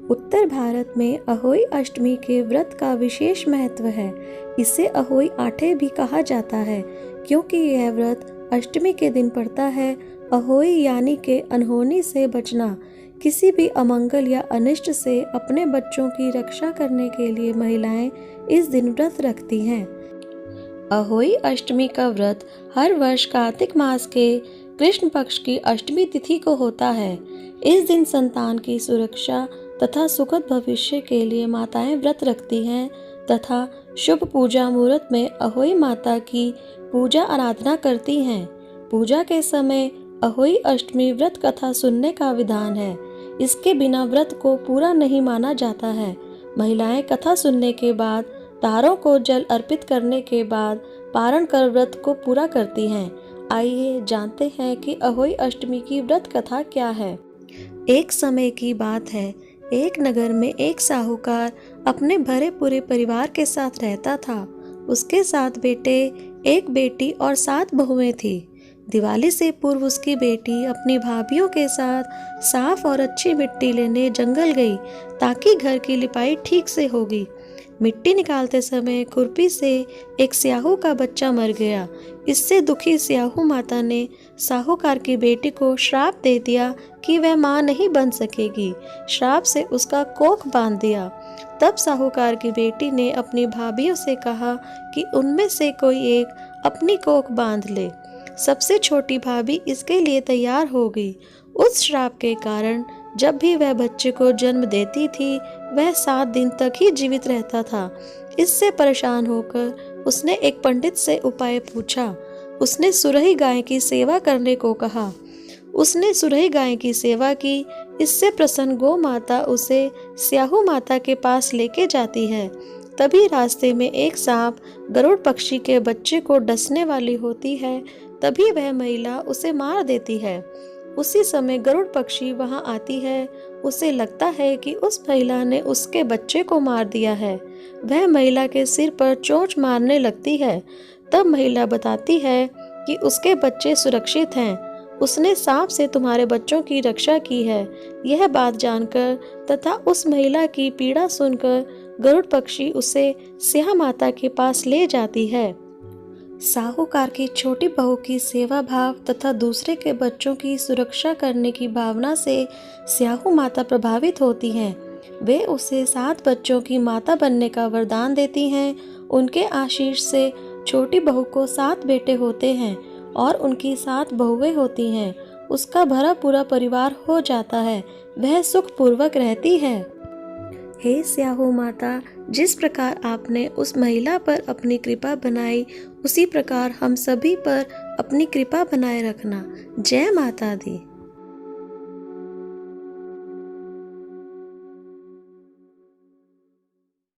उत्तर भारत में अहोई अष्टमी के व्रत का विशेष महत्व है। इसे अहोई आठे भी कहा जाता है क्योंकि यह व्रत अष्टमी के दिन पड़ता है। अहोई यानी के अनहोनी से बचना। किसी भी अमंगल या अनिष्ट से अपने बच्चों की रक्षा करने के लिए महिलाएं इस दिन व्रत रखती हैं। अहोई अष्टमी का व्रत हर वर्ष कार्तिक मास के कृष्ण पक्ष की अष्टमी तिथि को होता है। इस दिन संतान की सुरक्षा तथा सुखद भविष्य के लिए माताएं व्रत रखती हैं तथा शुभ पूजा मुहूर्त में अहोई माता की पूजा आराधना करती हैं। पूजा के समय अहोई अष्टमी व्रत कथा सुनने का विधान है। इसके बिना व्रत को पूरा नहीं माना जाता है। महिलाएं कथा सुनने के बाद तारों को जल अर्पित करने के बाद पारण कर व्रत को पूरा करती हैं। आइए जानते हैं कि अहोई अष्टमी की व्रत कथा क्या है। एक समय की बात है, एक नगर में एक साहूकार अपने भरे पूरे परिवार के साथ रहता था। उसके 7 बेटे, 1 बेटी और 7 बहुएं थी। दिवाली से पूर्व उसकी बेटी अपनी भाभियों के साथ साफ और अच्छी मिट्टी लेने जंगल गई ताकि घर की लिपाई ठीक से होगी। मिट्टी निकालते समय खुरपी से एक स्याहू का बच्चा मर गया। इससे दुखी स्याहू माता ने साहूकार की बेटी को श्राप दे दिया कि वह मां नहीं बन सकेगी। श्राप से उसका कोख बांध दिया। तब साहूकार की बेटी ने अपनी भाभियों से कहा कि उनमें से कोई एक अपनी कोख बांध ले। सबसे छोटी भाभी इसके लिए तैयार हो गई। उस श्राप के कारण जब भी वह बच्चे को जन्म देती थी वह 7 दिन तक ही जीवित रहता था। इससे परेशान होकर उसने एक पंडित से उपाय पूछा। उसने सुरही गाय की सेवा करने को कहा। उसने सुरही गाय की सेवा की। इससे प्रसन्न गौ माता उसे स्याहू माता के पास लेके जाती है। तभी रास्ते में एक सांप गरुड़ पक्षी के बच्चे को डसने वाली होती है। तभी वह महिला उसे मार देती है। उसी समय गरुड़ पक्षी वहां आती है। उसे लगता है कि उस महिला ने उसके बच्चे को मार दिया है। वह महिला के सिर पर चोंच मारने लगती है। तब महिला बताती है कि उसके बच्चे सुरक्षित हैं। उसने सांप से तुम्हारे बच्चों की रक्षा की है। यह बात जानकर तथा उस महिला की पीड़ा सुनकर गरुड़ पक्षी उसे स्याह माता के पास ले जाती है। साहूकार की छोटी बहू की सेवा भाव तथा दूसरे के बच्चों की सुरक्षा करने की भावना से स्याहू माता प्रभावित होती हैं। वे उसे 7 बच्चों की माता बनने का वरदान देती हैं। उनके आशीष से छोटी बहू को 7 बेटे होते हैं और उनकी 7 बहुएं होती हैं। उसका भरा पूरा परिवार हो जाता है। वह सुखपूर्वक रहती है। हे स्याहू माता, जिस प्रकार आपने उस महिला पर अपनी कृपा बनाई उसी प्रकार हम सभी पर अपनी कृपा बनाए रखना। जय माता दी।